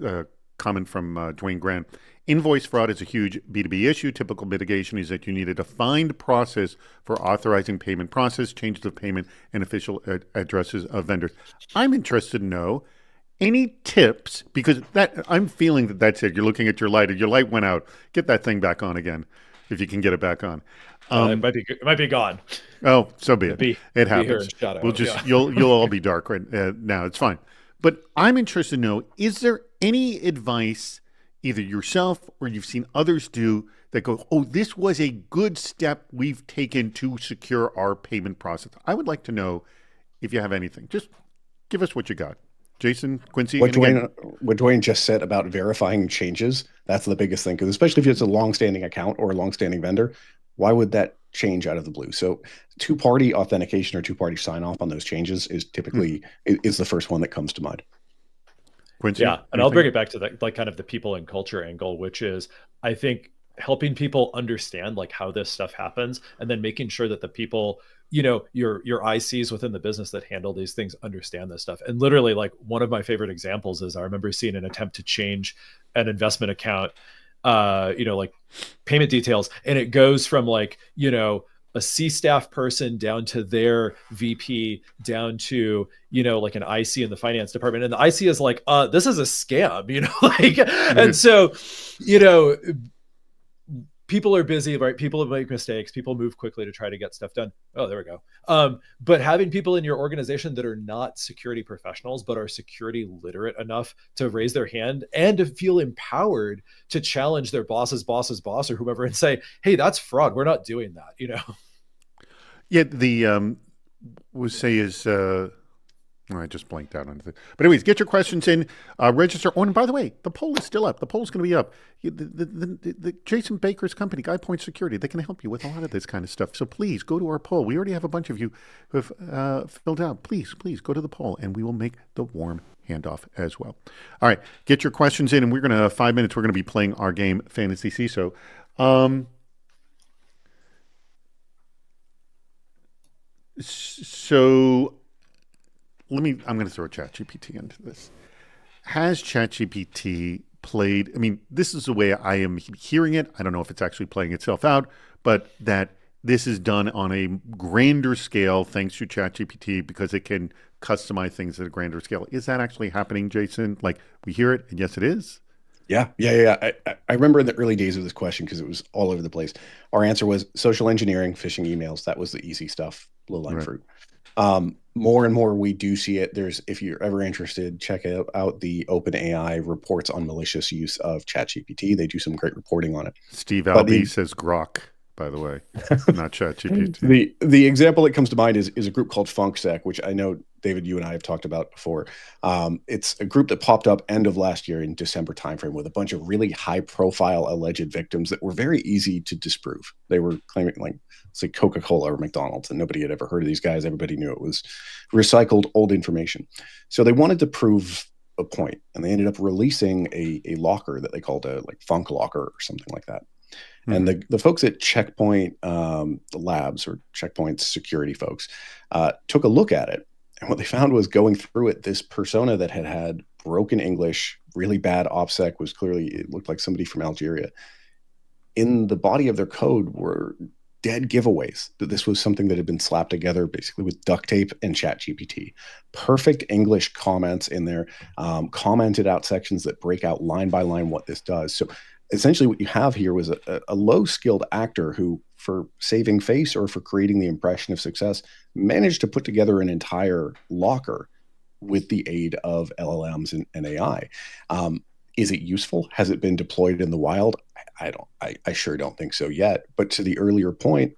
comment from Dwayne Grant. Invoice fraud is a huge B2B issue. Typical mitigation is that you need a defined process for authorizing payment process, changes of payment, and official addresses of vendors. I'm interested to know any tips, because I'm feeling that's it. You're looking at your light, and your light went out. Get that thing back on again, if you can get it back on. It might be gone. Oh, so be it. It happens. We'll just you'll all be dark right now. It's fine. But I'm interested to know: is there any advice, either yourself or you've seen others do, that go, "Oh, this was a good step we've taken to secure our payment process"? I would like to know if you have anything. Just give us what you got. Jason, Quincy? What Dwayne just said about verifying changes, that's the biggest thing, because especially if it's a long-standing account or a long-standing vendor, why would that change out of the blue? So two-party authentication or two-party sign-off on those changes is typically is the first one that comes to mind. Quincy? Yeah, and I'll bring it back to the, like, kind of the people and culture angle, which is, I think, helping people understand like how this stuff happens, and then making sure that the people, your ICs within the business that handle these things understand this stuff. And literally, like, one of my favorite examples is I remember seeing an attempt to change an investment account, like payment details, and it goes from like, a C staff person down to their VP, down to, like an IC in the finance department. And the IC is like, this is a scam, and so, people are busy, right? People make mistakes. People move quickly to try to get stuff done. Oh, there we go. But having people in your organization that are not security professionals, but are security literate enough to raise their hand and to feel empowered to challenge their boss's boss or whomever and say, hey, that's fraud. We're not doing that, Yeah, the we'll say is I just blanked out on it. But anyways, get your questions in. Register. Oh, and by the way, the poll is still up. The poll's going to be up. The Jason Baker's company, Guy Point Security, they can help you with a lot of this kind of stuff. So please go to our poll. We already have a bunch of you who have filled out. Please go to the poll, and we will make the warm handoff as well. All right, get your questions in, and we're going to 5 minutes. We're going to be playing our game, Fantasy CISO. So I'm going to throw ChatGPT into this. Has ChatGPT played? I mean, this is the way I am hearing it. I don't know if it's actually playing itself out, but that this is done on a grander scale thanks to ChatGPT because it can customize things at a grander scale. Is that actually happening, Jason? Like we hear it, and yes, it is. Yeah. I remember in the early days of this question because it was all over the place. Our answer was social engineering, phishing emails. That was the easy stuff, low-lying fruit. More and more we do see it. If you're ever interested, check out the OpenAI reports on malicious use of ChatGPT. They do some great reporting on it. Steve Albee says Grok, by the way, not ChatGPT. The example that comes to mind is a group called FunkSec, which I know, David, you and I have talked about before. It's a group that popped up end of last year in December timeframe with a bunch of really high-profile alleged victims that were very easy to disprove. They were claiming, like, say, Coca-Cola or McDonald's, and nobody had ever heard of these guys. Everybody knew it was recycled old information. So they wanted to prove a point, and they ended up releasing a locker that they called a Funk Locker or something like that. And the folks at Checkpoint Labs, or Checkpoint security folks, took a look at it. And what they found was, going through it, this persona that had broken English, really bad OPSEC, it looked like somebody from Algeria. In the body of their code were dead giveaways that this was something that had been slapped together basically with duct tape and ChatGPT. Perfect English comments in there, commented out sections that break out line by line what this does. So essentially what you have here was a low-skilled actor who, for saving face or for creating the impression of success, managed to put together an entire locker with the aid of LLMs and AI. Is it useful? Has it been deployed in the wild? I sure don't think so yet. But to the earlier point,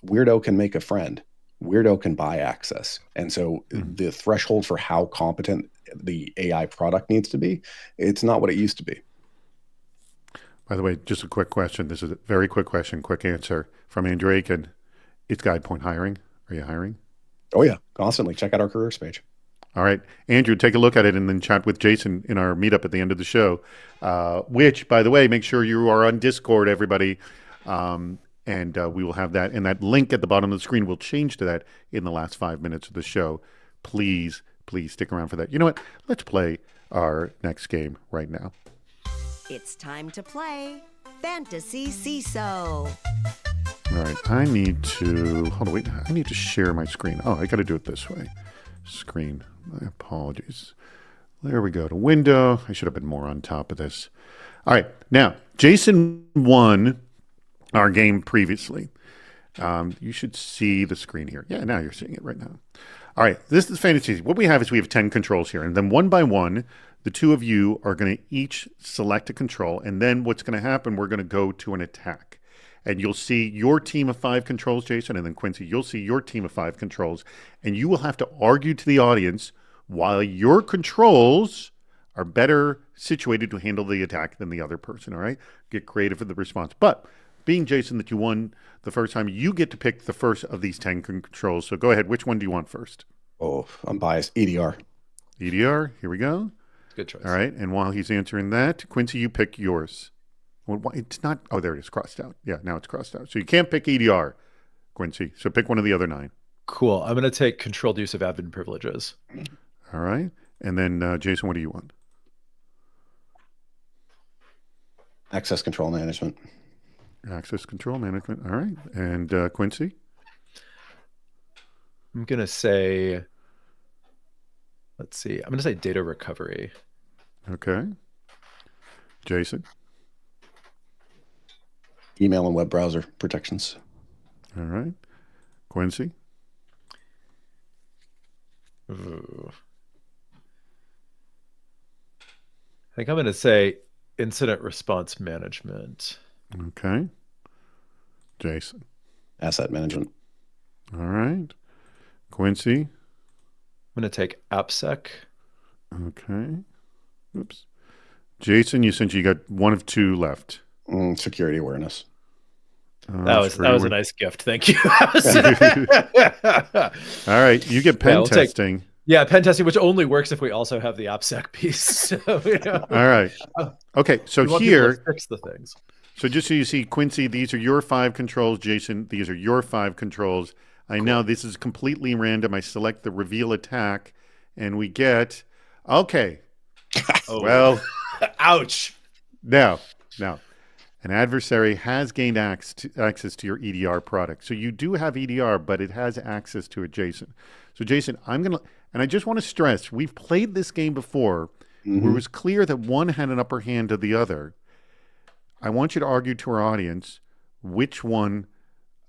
weirdo can make a friend. Weirdo can buy access. And so the threshold for how competent the AI product needs to be, it's not what it used to be. By the way, just a quick question. This is a very quick question, quick answer from Andrew Aiken. It's GuidePoint hiring. Are you hiring? Oh, yeah. Constantly. Check out our careers page. All right. Andrew, take a look at it and then chat with Jason in our meetup at the end of the show, which, by the way, make sure you are on Discord, everybody. And we will have that. And that link at the bottom of the screen will change to that in the last 5 minutes of the show. Please stick around for that. You know what? Let's play our next game right now. It's time to play Fantasy CISO. All right. I need to share my screen. Oh, I got to do it this way. Screen. My apologies. There we go to window. I should have been more on top of this. All right. Now, Jason won our game previously. You should see the screen here. Yeah, now you're seeing it right now. All right. This is Fantasy. What we have is we have 10 controls here. And then one by one, the two of you are going to each select a control. And then what's going to happen, we're going to go to an attack. And you'll see your team of 5 controls, Jason, and then Quincy, you'll see your team of 5 controls. And you will have to argue to the audience why your controls are better situated to handle the attack than the other person, all right? Get creative with the response. But being, Jason, that you won the first time, you get to pick the first of these 10 controls. So go ahead. Which one do you want first? Oh, I'm biased. EDR. EDR. Here we go. Good choice. All right. And while he's answering that, Quincy, you pick yours. Well, it's not. Oh, there it is. Crossed out. Yeah, now it's crossed out. So you can't pick EDR, Quincy. So pick one of the other 9. Cool. I'm going to take controlled use of admin privileges. All right. And then, Jason, what do you want? Access control management. Access control management. All right. And Quincy? I'm going to say, let's see. I'm going to say data recovery. Okay. Jason? Email and web browser protections. All right. Quincy? Ooh. I think I'm going to say incident response management. Okay. Jason? Asset management. All right. Quincy. I'm going to take AppSec. Okay. Oops. Jason, you essentially got one of two left. Security awareness. That was a nice gift. Thank you. All right. You get pen testing. Pen testing, which only works if we also have the AppSec piece. So, All right. Okay. So here, fix the things. So just so you see, Quincy, these are your 5 controls. Jason, these are your 5 controls. Now this is completely random. I select the reveal attack, and we get, okay. Oh. Well. Ouch. Now, an adversary has gained access to your EDR product. So you do have EDR, but it has access to it, Jason. So Jason, and I just want to stress, we've played this game before where it was clear that one had an upper hand to the other. I want you to argue to our audience which one,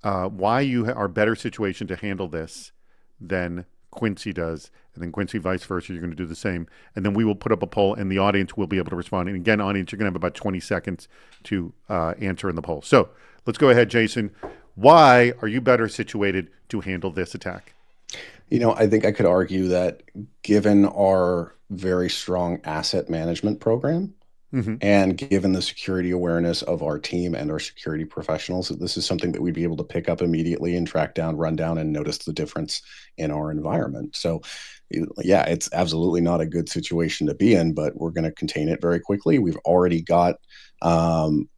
why you are better situation to handle this than Quincy does. And then Quincy, vice versa, you're going to do the same. And then we will put up a poll, and the audience will be able to respond. And again, audience, you're going to have about 20 seconds to answer in the poll. So let's go ahead, Jason. Why are you better situated to handle this attack? I think I could argue that given our very strong asset management program, and given the security awareness of our team and our security professionals, this is something that we'd be able to pick up immediately and track down, run down, and notice the difference in our environment. So, yeah, it's absolutely not a good situation to be in, but we're going to contain it very quickly. We've already got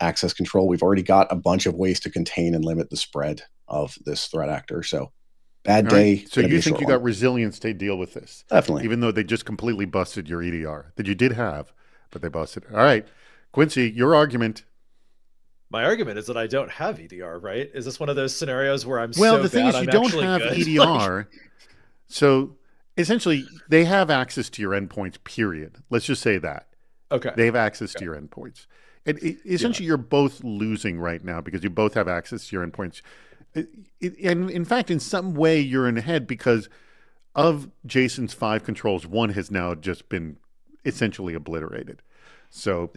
access control. We've already got a bunch of ways to contain and limit the spread of this threat actor. So, bad day. Right. So you think you got resilience to deal with this? Definitely. Even though they just completely busted your EDR that you did have. But they busted. All right. Quincy, your argument. My argument is that I don't have EDR, right? Is this one of those scenarios where I'm the thing is you don't have EDR. So essentially they have access to your endpoints, period. Let's just say that. Okay. They have access to your endpoints. And essentially you're both losing right now because you both have access to your endpoints. And in fact, in some way you're in ahead because of Jason's 5 controls, one has now just been essentially obliterated. So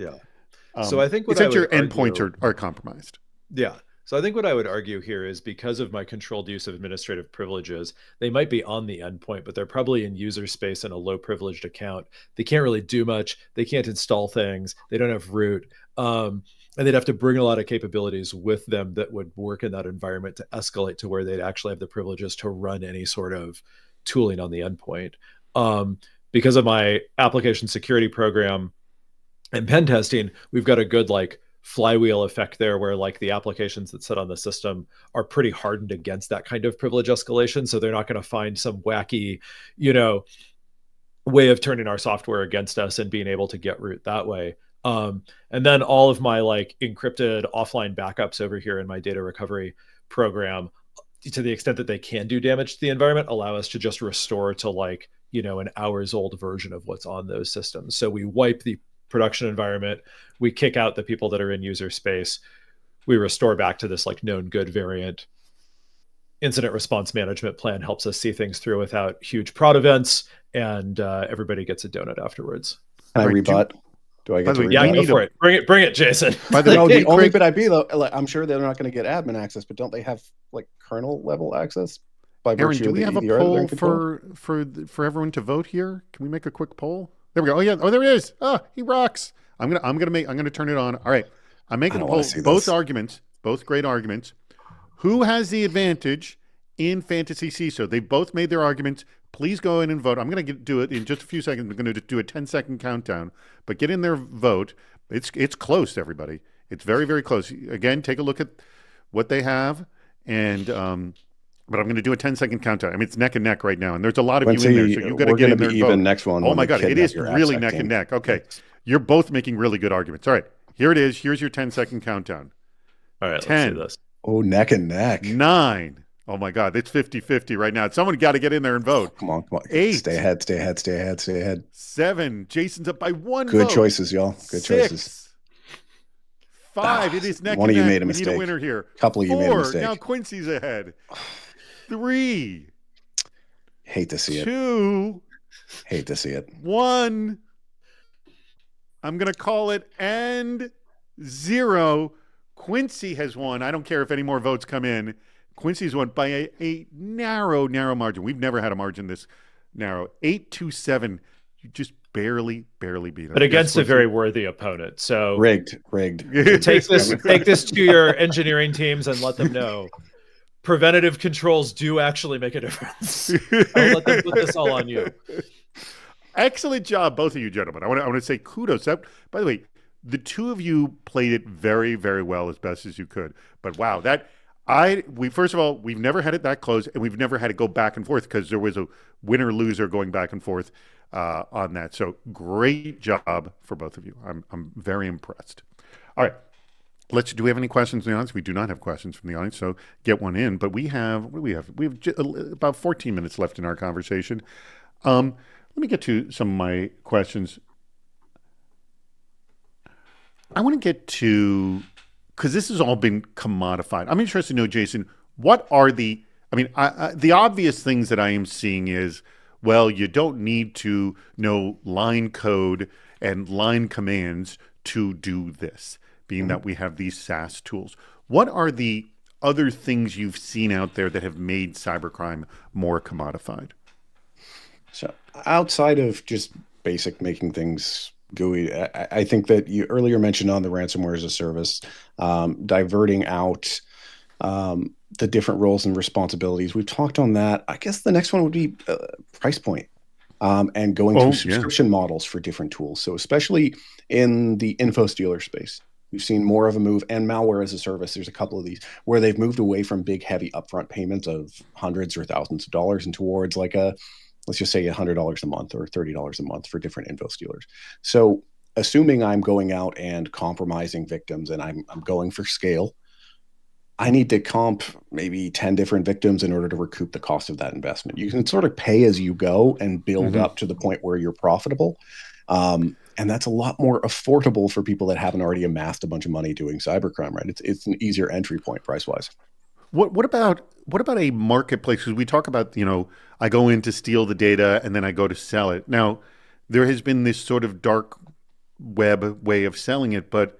so I think your endpoints are compromised. Yeah. So I think what I would argue here is because of my controlled use of administrative privileges, they might be on the endpoint, but they're probably in user space in a low privileged account. They can't really do much. They can't install things. They don't have root. And they'd have to bring a lot of capabilities with them that would work in that environment to escalate to where they'd actually have the privileges to run any sort of tooling on the endpoint. Because of my application security program and pen testing, we've got a good flywheel effect there where the applications that sit on the system are pretty hardened against that kind of privilege escalation. So they're not going to find some wacky, way of turning our software against us and being able to get root that way. And then all of my encrypted offline backups over here in my data recovery program, to the extent that they can do damage to the environment, allow us to just restore to an hours old version of what's on those systems. So we wipe the production environment, we kick out the people that are in user space, we restore back to this known good variant. Incident response management plan helps us see things through without huge prod events, and everybody gets a donut afterwards. Can I rebut? Do I get to rebut? Yeah, go for it. Bring it, Jason. By the way, the only bit I'd be though, I'm sure they're not going to get admin access, but don't they have kernel level access? Aaron, do we have a poll for everyone to vote here? Can we make a quick poll? There we go. Oh yeah. Oh, there he is. Oh, he rocks. I'm gonna turn it on. All right. I'm making a poll. Both arguments, both great arguments. Who has the advantage in Fantasy CISO? They both made their arguments. Please go in and vote. I'm going to do it in just a few seconds. I'm going to do a 10-second countdown, but get in there, vote. It's close, everybody. It's very, very close. Again, take a look at what they have, and but I'm going to do a 10-second countdown. I mean, it's neck and neck right now, and there's a lot of you in there, so you've got to get in there and vote. Next one. Oh my God, it is really neck and neck. Okay, you're both making really good arguments. All right, here it is. Here's your 10-second countdown. All right, 10. Let's see this. Oh, neck and neck. 9. Oh my God, it's 50-50 right now. Someone got to get in there and vote. Come on. 8. Stay ahead. 7. Jason's up by 1 Good vote. choices, y'all. Good 6. choices. 5. It is neck One and of you neck. made a mistake. We need a winner here. A couple of you 4. made a mistake. Now Quincy's ahead. 3. Hate to see it. 2. Hate to see it. 1. I'm going to call it and 0. Quincy has won. I don't care if any more votes come in. Quincy's won by a narrow margin. We've never had a margin this narrow. 8-7. You just barely beat us. But against a very worthy opponent. So rigged. Take this to your engineering teams and let them know preventative controls do actually make a difference. I'll let them put this all on you. Excellent job, both of you gentlemen. I want to say kudos. By the way, the two of you played it very, very well, as best as you could. But wow, first of all, we've never had it that close, and we've never had it go back and forth because there was a winner-loser going back and forth on that. So great job for both of you. I'm very impressed. All right. Do we have any questions from the audience? We do not have questions from the audience, so get one in. But we have about 14 minutes left in our conversation. Let me get to some of my questions. I want to get to, because this has all been commodified. I'm interested to know, Jason, what are the obvious things that I am seeing is, well, you don't need to know line code and line commands to do this, being that we have these SaaS tools. What are the other things you've seen out there that have made cybercrime more commodified? So outside of just basic making things GUI, I think that you earlier mentioned on the ransomware as a service, diverting out the different roles and responsibilities. We've talked on that. I guess the next one would be price point and going through subscription models for different tools. So especially in the info stealer space, we've seen more of a move, and malware as a service. There's a couple of these where they've moved away from big, heavy upfront payments of hundreds or thousands of dollars and towards like let's just say $100 a month or $30 a month for different info stealers. So assuming I'm going out and compromising victims and I'm going for scale, I need to comp maybe 10 different victims in order to recoup the cost of that investment. You can sort of pay as you go and build up to the point where you're profitable. And that's a lot more affordable for people that haven't already amassed a bunch of money doing cybercrime, right? It's an easier entry point price-wise. What about a marketplace? Because we talk about, I go in to steal the data and then I go to sell it. Now, there has been this sort of dark web way of selling it, but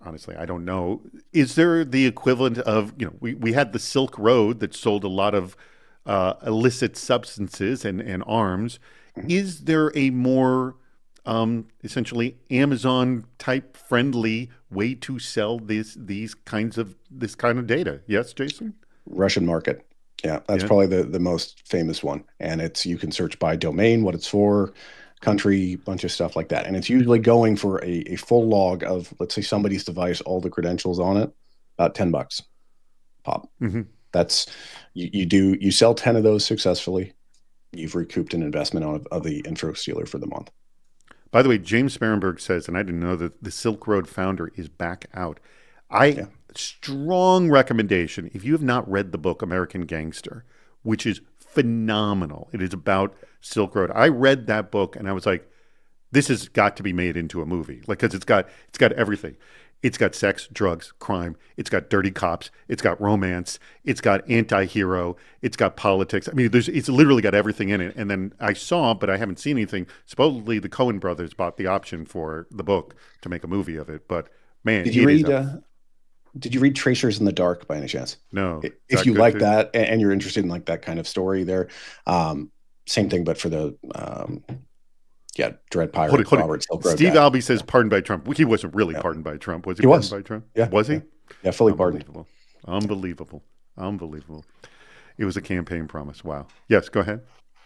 honestly, I don't know. Is there the equivalent of, we had the Silk Road that sold a lot of illicit substances and arms. Is there a more essentially Amazon type friendly way to sell this kind of data? Yes, Jason? Russian market. Yeah, that's probably the most famous one. And you can search by domain, what it's for, country, bunch of stuff like that. And it's usually going for a full log of, let's say, somebody's device, all the credentials on it, about $10 pop. That's you sell 10 of those successfully, you've recouped an investment of the info stealer for the month. By the way, James Sparenberg says, and I didn't know that the Silk Road founder is back out. Strong recommendation. If you have not read the book American Gangster, which is phenomenal, it is about Silk Road. I read that book and I was like, this has got to be made into a movie, because it's got everything. It's got sex, drugs, crime. It's got dirty cops. It's got romance. It's got anti-hero. It's got politics. I mean, it's literally got everything in it. And then I saw, but I haven't seen anything. Supposedly, the Coen brothers bought the option for the book to make a movie of it. But man, did you read Tracers in the Dark by any chance? No. If you like that and you're interested in like that kind of story, there, same thing, but for the Dread Pirate, Robert Silk Road Steve guy. Albee says pardoned by Trump. He wasn't really pardoned by Trump. Was he? Pardoned by Trump? Yeah. Was he? Yeah, fully pardoned. Unbelievable. It was a campaign promise. Wow. Yes, go ahead.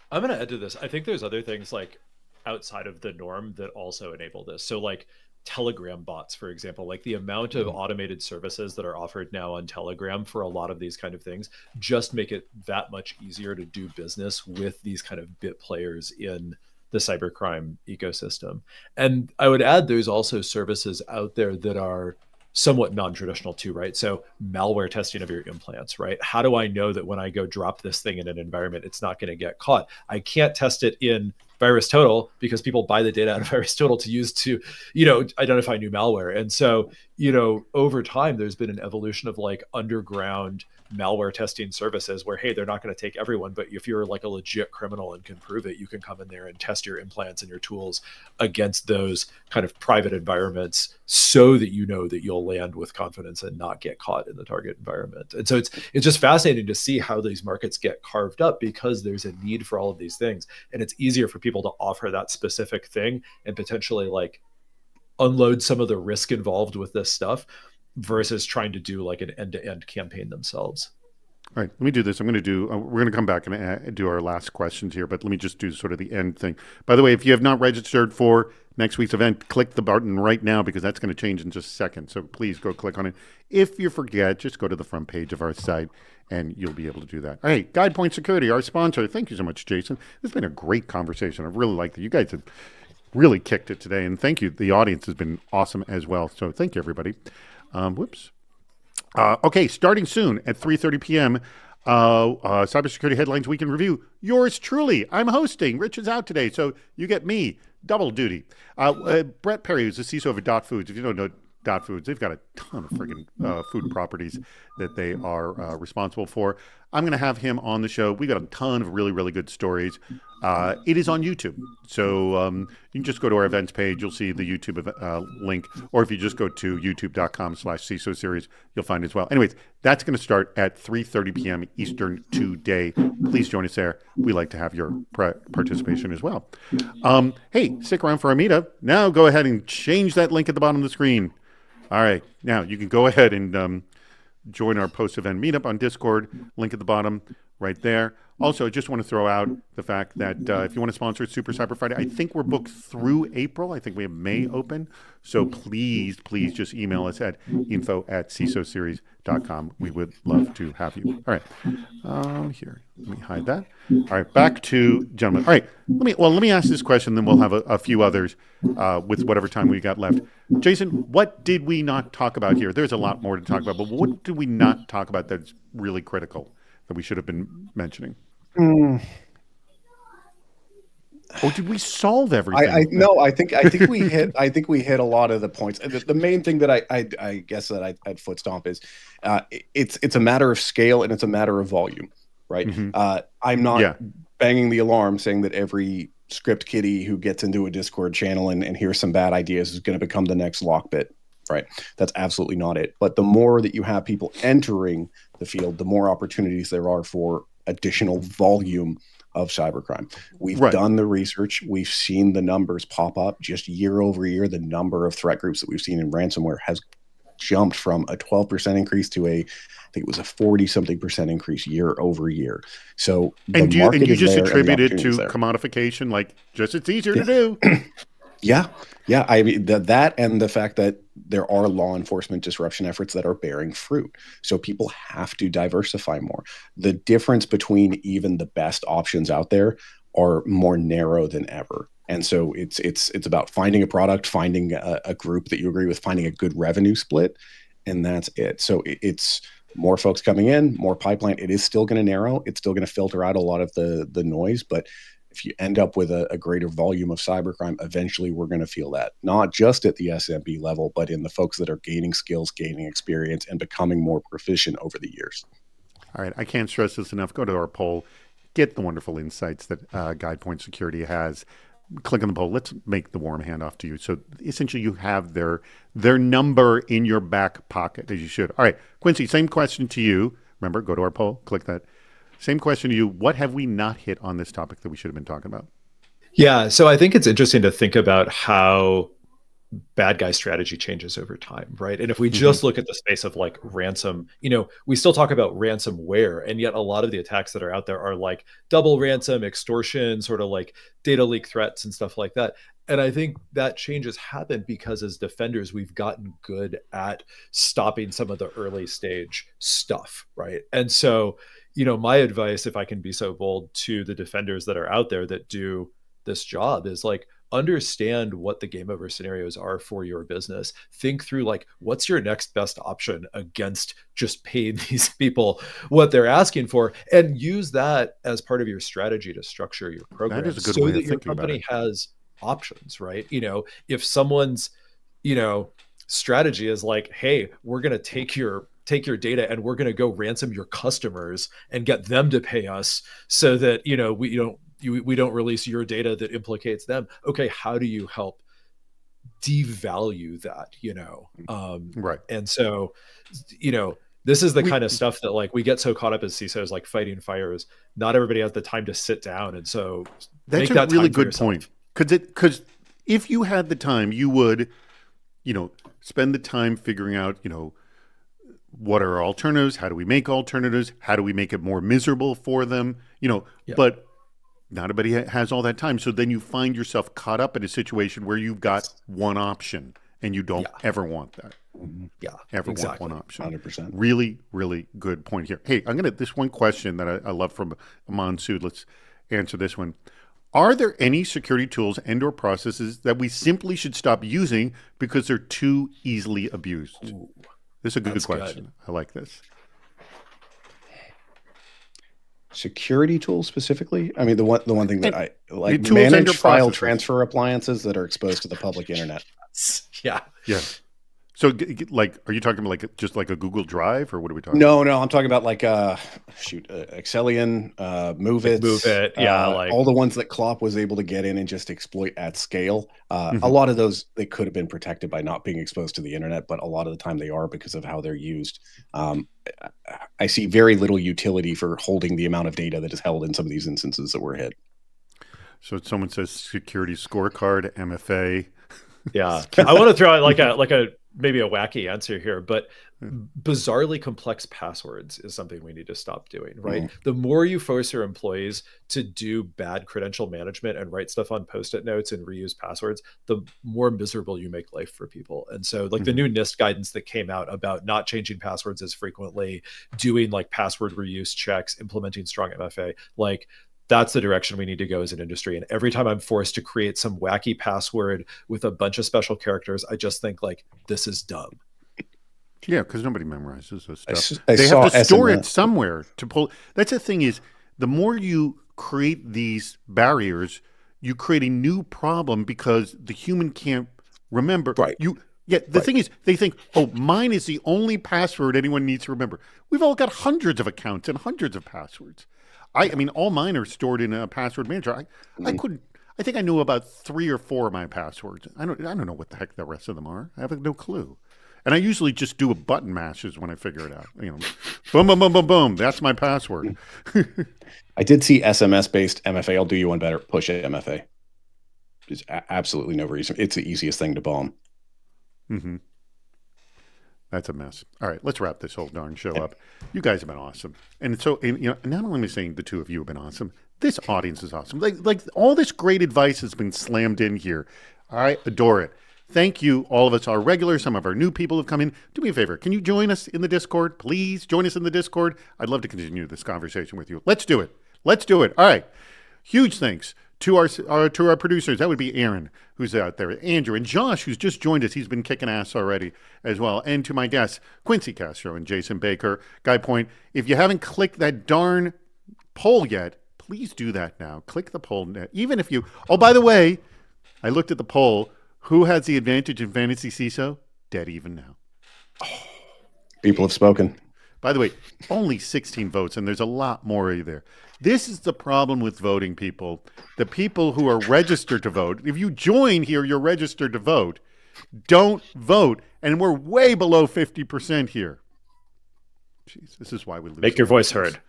I'm going to add to this. I think there's other things like outside of the norm that also enable this. So like Telegram bots, for example, like the amount of automated services that are offered now on Telegram for a lot of these kind of things just make it that much easier to do business with these kind of bit players in the cybercrime ecosystem. And I would add there's also services out there that are somewhat non-traditional too, right? So malware testing of your implants, right? How do I know that when I go drop this thing in an environment, it's not going to get caught? I can't test it in VirusTotal because people buy the data out of VirusTotal to use to, identify new malware. And so, over time, there's been an evolution of like underground malware testing services where, hey, they're not going to take everyone, but if you're like a legit criminal and can prove it, you can come in there and test your implants and your tools against those kind of private environments so that you know that you'll land with confidence and not get caught in the target environment. And so it's just fascinating to see how these markets get carved up because there's a need for all of these things. And it's easier for people to offer that specific thing and potentially like unload some of the risk involved with this stuff versus trying to do like an end-to-end campaign themselves. All right, let me do this. I'm going to do, we're going to come back and do our last questions here, but let me just do sort of the end thing. By the way, if you have not registered for next week's event, click the button right now because that's going to change in just a second. So please go click on it. If you forget, just go to the front page of our site and you'll be able to do that. All right, GuidePoint Security, our sponsor. Thank you so much, Jason. This has been a great conversation. I've really liked it. You guys have really kicked it today, and thank you. The audience has been awesome as well. So thank you, everybody. Okay, starting soon at 3:30 p.m., Cybersecurity Headlines Week in Review. Yours truly. I'm hosting. Rich is out today, so you get me. Double duty. Brett Perry, who's the CISO of Dot Foods. If you don't know Dot Foods, they've got a ton of friggin' food properties that they are responsible for. I'm going to have him on the show. We got a ton of really, really good stories. It is on YouTube. So you can just go to our events page. You'll see the YouTube link. Or if you just go to youtube.com/CISO series, you'll find it as well. Anyways, that's going to start at 3:30 p.m. Eastern today. Please join us there. We like to have your participation as well. Hey, stick around for our meetup. Now go ahead and change that link at the bottom of the screen. All right. Now you can go ahead and join our post-event meetup on Discord. Link at the bottom right there. Also, I just want to throw out the fact that if you want to sponsor Super Cyber Friday, I think we're booked through April. I think we have May open. So please just email us at info@cisoseries.com. We would love to have you. All right. Here, let me hide that. All right, back to gentlemen. All right, let me ask this question, then we'll have a few others with whatever time we got left. Jason, what did we not talk about here? There's a lot more to talk about, but what did we not talk about that's really critical that we should have been mentioning? Or did we solve everything? No, I think we hit. I think we hit a lot of the points. The main thing that I guess that I'd foot stomp is it's a matter of scale and it's a matter of volume, right? Mm-hmm. I'm not banging the alarm saying that every script kiddie who gets into a Discord channel and hears some bad ideas is going to become the next Lockbit, right? That's absolutely not it. But the more that you have people entering the field, the more opportunities there are for additional volume of cybercrime. We've done the research. We've seen the numbers pop up just year over year. The number of threat groups that we've seen in ransomware has jumped from a 12% increase to I think it was a 40-something% increase year over year. So and you just attribute it to commodification, like it's easier to do. Yeah. I mean, that and the fact that there are law enforcement disruption efforts that are bearing fruit. So people have to diversify more. The difference between even the best options out there are more narrow than ever. And so it's about finding a product, finding a group that you agree with, finding a good revenue split, and that's it. So it's more folks coming in, more pipeline. It is still going to narrow. It's still going to filter out a lot of the noise, but if you end up with a greater volume of cybercrime, eventually we're going to feel that, not just at the SMB level, but in the folks that are gaining skills, gaining experience, and becoming more proficient over the years. All right. I can't stress this enough. Go to our poll. Get the wonderful insights that GuidePoint Security has. Click on the poll. Let's make the warm handoff to you. So essentially you have their number in your back pocket, as you should. All right. Quincy, same question to you. Remember, go to our poll. Click that. Same question to you. What have we not hit on this topic that we should have been talking about? Yeah, so I think it's interesting to think about how bad guy strategy changes over time, right? And if we just look at the space of like ransom, we still talk about ransomware, and yet a lot of the attacks that are out there are like double ransom, extortion, sort of like data leak threats and stuff like that. And I think that change has happened because as defenders, we've gotten good at stopping some of the early stage stuff, right? And so my advice, if I can be so bold to the defenders that are out there that do this job, is like understand what the game over scenarios are for your business. Think through like, what's your next best option against just paying these people what they're asking for, and use that as part of your strategy to structure your program That is a good so way of that your thinking about company it. has options, right? If someone's, strategy is like, hey, we're going to take your data and we're going to go ransom your customers and get them to pay us so that, we don't release your data that implicates them. Okay, how do you help devalue that, Right. And so, this is the kind of stuff that like we get so caught up as CISOs, like fighting fires. Not everybody has the time to sit down. And so That's a really good point. Because if you had the time, you would, spend the time figuring out, what are our alternatives? How do we make alternatives? How do we make it more miserable for them? But not everybody has all that time. So then you find yourself caught up in a situation where you've got one option and you don't ever want that. Yeah, ever exactly. want one option. 100%. Really, really good point here. Hey, this one question that I love from Aman Sood. Let's answer this one. Are there any security tools and or processes that we simply should stop using because they're too easily abused? Ooh, this is a good that's question. Good. I like this. Security tools specifically? I mean, the one thing that I like, tools and manage your file processes. transfer appliances that are exposed to the public internet. Yeah. Yeah. So, are you talking about just like a Google Drive, or what are we talking No, about? I'm talking about like Excellion, MoveIt, yeah, all the ones that Klopp was able to get in and just exploit at scale. Mm-hmm. A lot of those, they could have been protected by not being exposed to the internet, but a lot of the time they are because of how they're used. I see very little utility for holding the amount of data that is held in some of these instances that were hit. So someone says security scorecard, MFA. Yeah, I want to throw out like a maybe a wacky answer here, but bizarrely complex passwords is something we need to stop doing, right? Mm-hmm. The more you force your employees to do bad credential management and write stuff on Post-it notes and reuse passwords, the more miserable you make life for people. And so like the new NIST guidance that came out about not changing passwords as frequently, doing like password reuse checks, implementing strong MFA, like that's the direction we need to go as an industry. And every time I'm forced to create some wacky password with a bunch of special characters, I just think like, this is dumb. Yeah, because nobody memorizes this stuff. They have to store it somewhere to pull. That's the thing is, the more you create these barriers, you create a new problem because the human can't remember. Right. The thing is, they think, oh, mine is the only password anyone needs to remember. We've all got hundreds of accounts and hundreds of passwords. I mean, all mine are stored in a password manager. I think I knew about 3 or 4 of my passwords. I don't know what the heck the rest of them are. I have no clue. And I usually just do a button mashes when I figure it out. Boom, boom, boom, boom, boom. That's my password. I did see SMS-based MFA. I'll do you one better. Push it MFA. There's absolutely no reason. It's the easiest thing to bomb. Mm-hmm. That's a mess. All right, let's wrap this whole darn show up. You guys have been awesome. And so, not only am I saying the two of you have been awesome, this audience is awesome. Like all this great advice has been slammed in here. I adore it. Thank you, all of us, our regulars. Some of our new people have come in. Do me a favor. Can you join us in the Discord? Please join us in the Discord. I'd love to continue this conversation with you. Let's do it. All right. Huge thanks to our producers. That would be Aaron, who's out there, Andrew, and Josh, who's just joined us. He's been kicking ass already as well. And to my guests, Quincy Castro and Jason Baker. Guy Point, if you haven't clicked that darn poll yet, please do that now. Click the poll. Even if you... Oh, by the way, I looked at the poll. Who has the advantage in Fantasy CISO? Dead even now. People have spoken. By the way, only 16 votes, and there's a lot more of you there. This is the problem with voting, people. The people who are registered to vote, if you join here, you're registered to vote. Don't vote. And we're way below 50% here. Jeez, this is why we lose. Make your voice heard.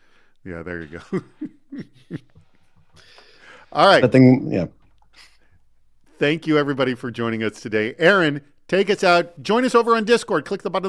Yeah, there you go. All right. That thing, yeah. Thank you, everybody, for joining us today. Aaron, take us out. Join us over on Discord. Click the button